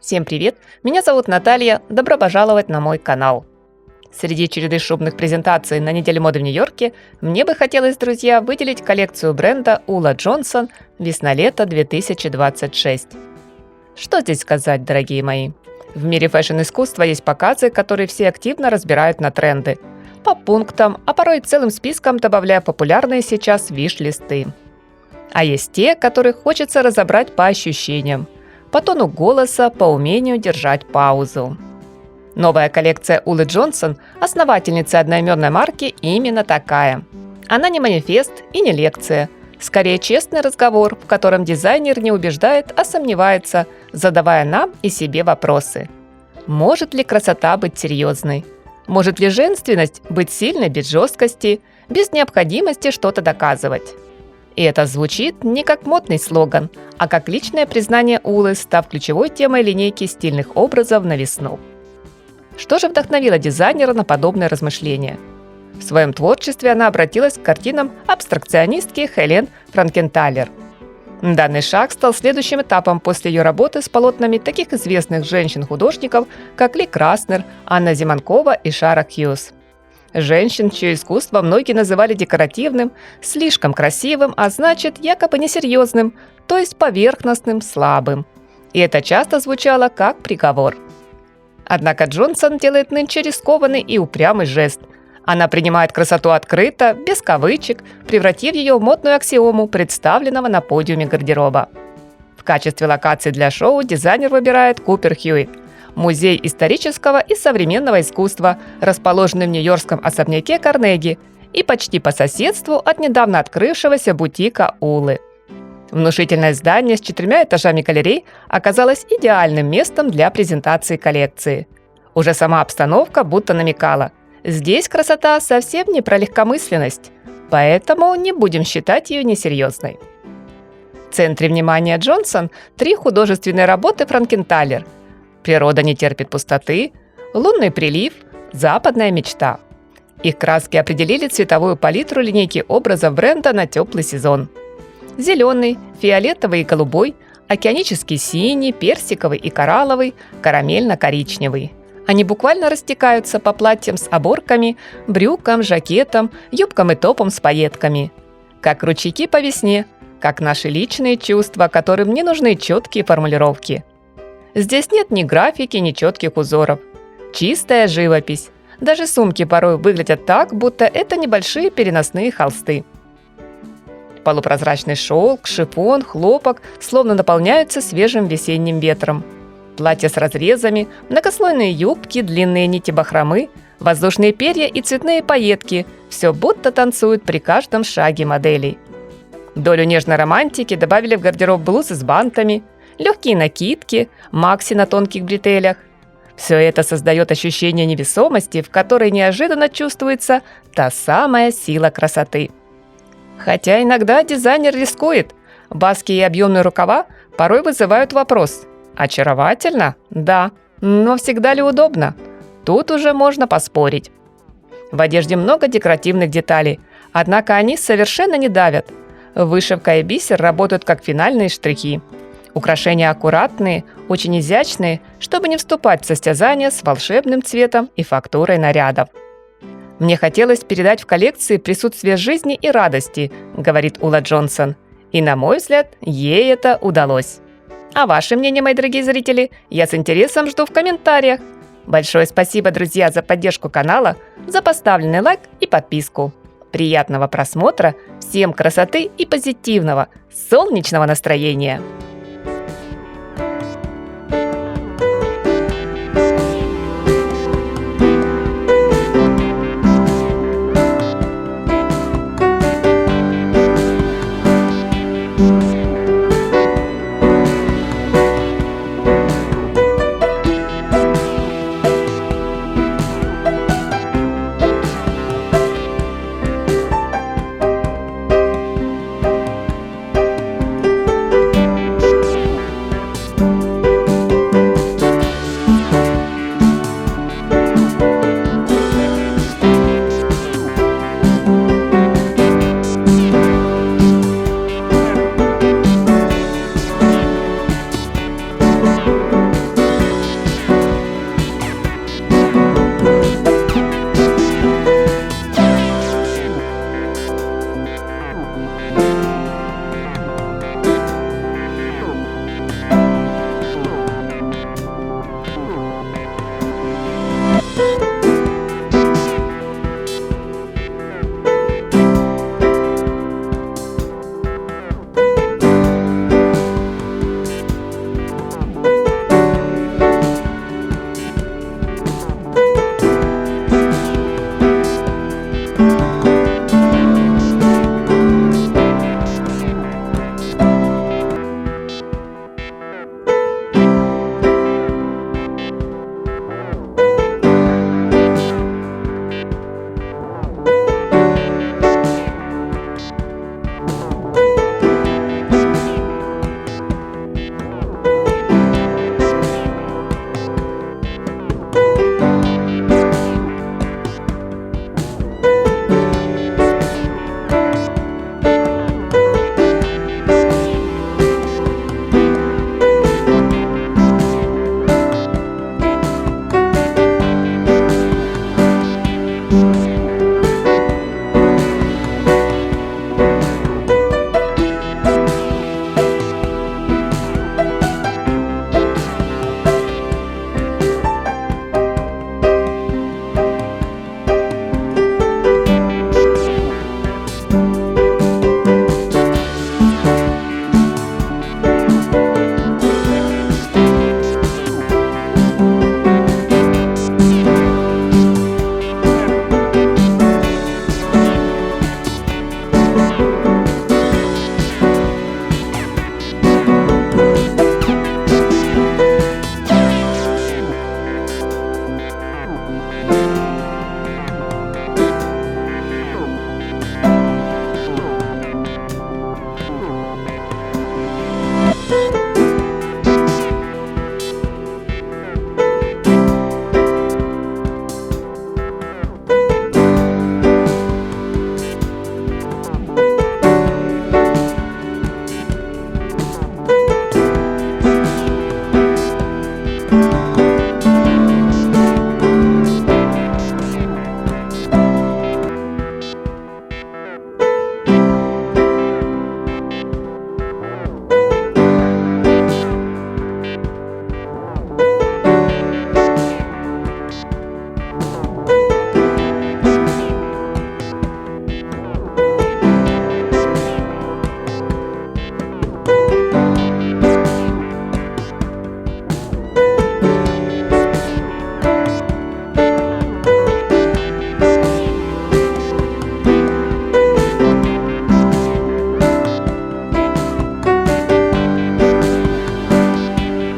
Всем привет! Меня зовут Наталья. Добро пожаловать на мой канал. Среди череды шумных презентаций на неделе моды в Нью-Йорке мне бы хотелось, друзья, выделить коллекцию бренда Ulla Johnson весна-лето 2026. Что здесь сказать, дорогие мои? В мире фэшн-искусства есть показы, которые все активно разбирают на тренды. По пунктам, а порой целым списком добавляя популярные сейчас виш-листы. А есть те, которых хочется разобрать по ощущениям. По тону голоса, по умению держать паузу. Новая коллекция Уллы Джонсон, основательницы одноименной марки, именно такая. Она не манифест и не лекция. Скорее честный разговор, в котором дизайнер не убеждает, а сомневается, задавая нам и себе вопросы. Может ли красота быть серьезной? Может ли женственность быть сильной без жесткости, без необходимости что-то доказывать? И это звучит не как модный слоган, а как личное признание Уллы, став ключевой темой линейки стильных образов на весну. Что же вдохновило дизайнера на подобное размышление? В своем творчестве она обратилась к картинам абстракционистки Хелен Франкенталер. Данный шаг стал следующим этапом после ее работы с полотнами таких известных женщин-художников, как Ли Краснер, Анна Зиманкова и Шара Хьюз. Женщин, чье искусство многие называли декоративным, слишком красивым, а значит, якобы несерьезным, то есть поверхностным, слабым. И это часто звучало как приговор. Однако Джонсон делает нынче рискованный и упрямый жест. Она принимает красоту открыто, без кавычек, превратив ее в модную аксиому, представленного на подиуме гардероба. В качестве локации для шоу дизайнер выбирает Купер Хьюитт, музей исторического и современного искусства, расположенный в нью-йоркском особняке Карнеги и почти по соседству от недавно открывшегося бутика Уллы. Внушительное здание с 4 этажами галерей оказалось идеальным местом для презентации коллекции. Уже сама обстановка будто намекала: здесь красота совсем не про легкомысленность, поэтому не будем считать ее несерьезной. В центре внимания Джонсон 3 художественные работы Франкенталер: «Природа не терпит пустоты», «Лунный прилив», «Западная мечта». Их краски определили цветовую палитру линейки образов бренда на теплый сезон. Зеленый, фиолетовый и голубой, океанический синий, персиковый и коралловый, карамельно-коричневый. Они буквально растекаются по платьям с оборками, брюкам, жакетам, юбкам и топам с пайетками. Как ручейки по весне, как наши личные чувства, которым не нужны четкие формулировки. Здесь нет ни графики, ни четких узоров. Чистая живопись. Даже сумки порой выглядят так, будто это небольшие переносные холсты. Полупрозрачный шелк, шифон, хлопок словно наполняются свежим весенним ветром. Платья с разрезами, многослойные юбки, длинные нити бахромы, воздушные перья и цветные пайетки – все будто танцуют при каждом шаге моделей. Долю нежной романтики добавили в гардероб блузы с бантами, легкие накидки, макси на тонких бретелях. Все это создает ощущение невесомости, в которой неожиданно чувствуется та самая сила красоты. Хотя иногда дизайнер рискует. Баски и объемные рукава порой вызывают вопрос: очаровательно? Да. Но всегда ли удобно? Тут уже можно поспорить. В одежде много декоративных деталей, однако они совершенно не давят. Вышивка и бисер работают как финальные штрихи. Украшения аккуратные, очень изящные, чтобы не вступать в состязание с волшебным цветом и фактурой нарядов. «Мне хотелось передать в коллекции присутствие жизни и радости», — говорит Улла Джонсон. И, на мой взгляд, ей это удалось. А ваше мнение, мои дорогие зрители, я с интересом жду в комментариях. Большое спасибо, друзья, за поддержку канала, за поставленный лайк и подписку. Приятного просмотра, всем красоты и позитивного, солнечного настроения!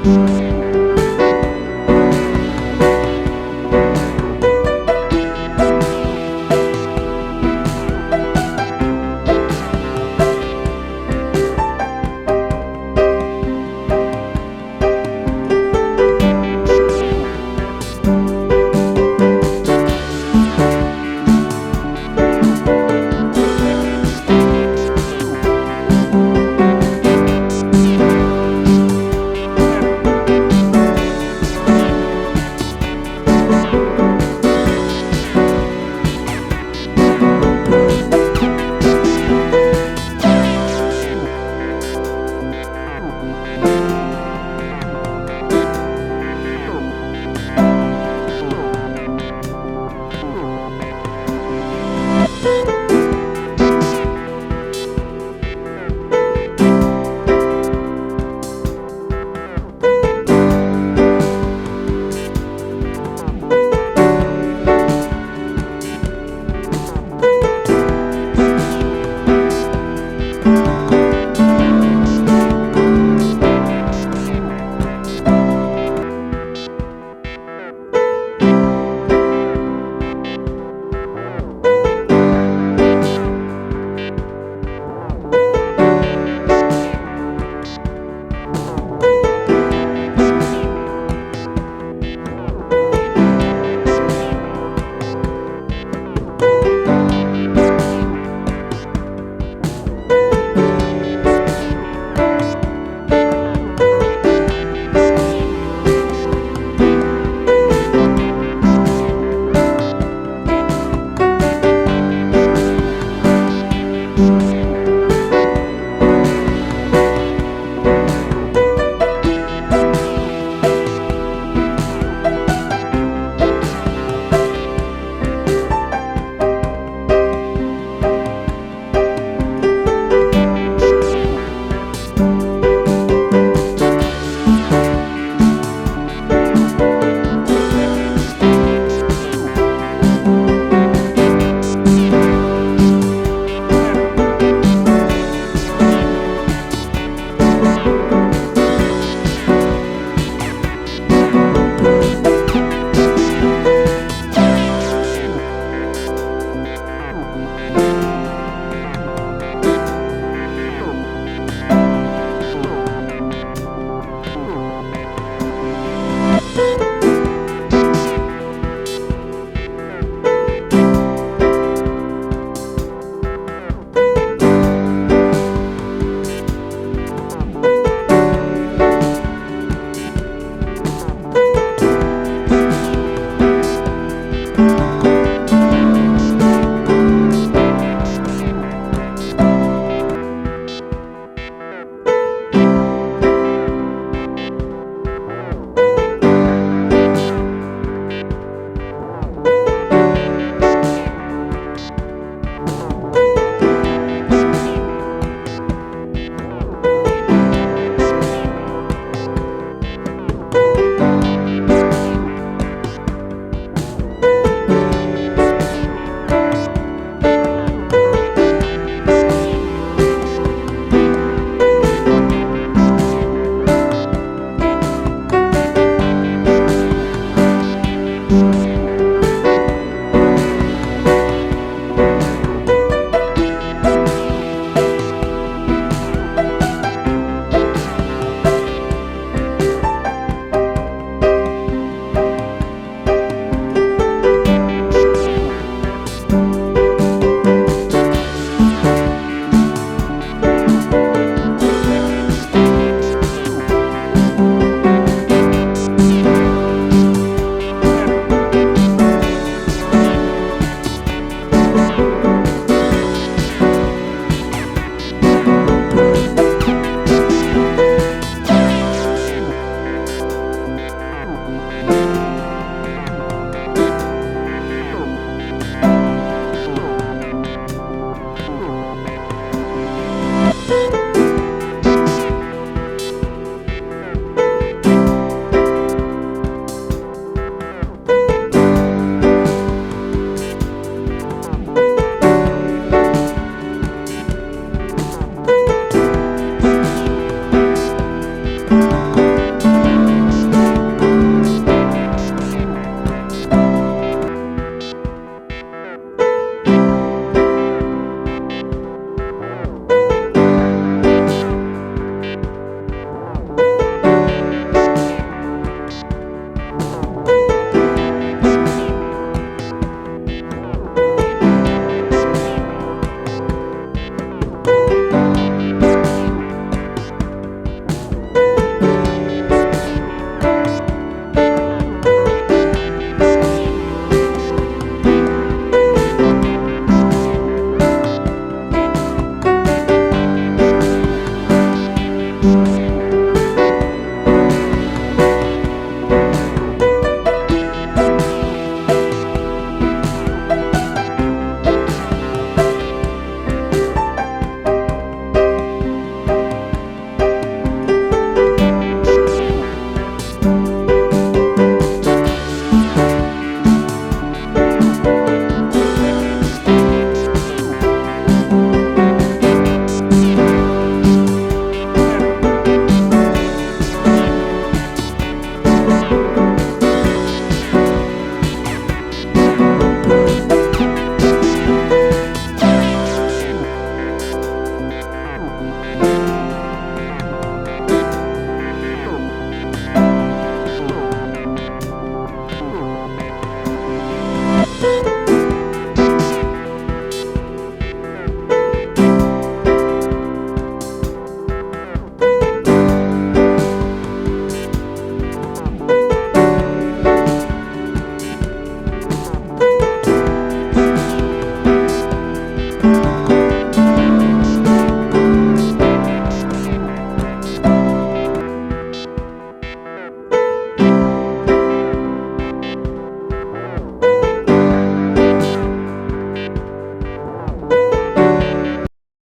Пока!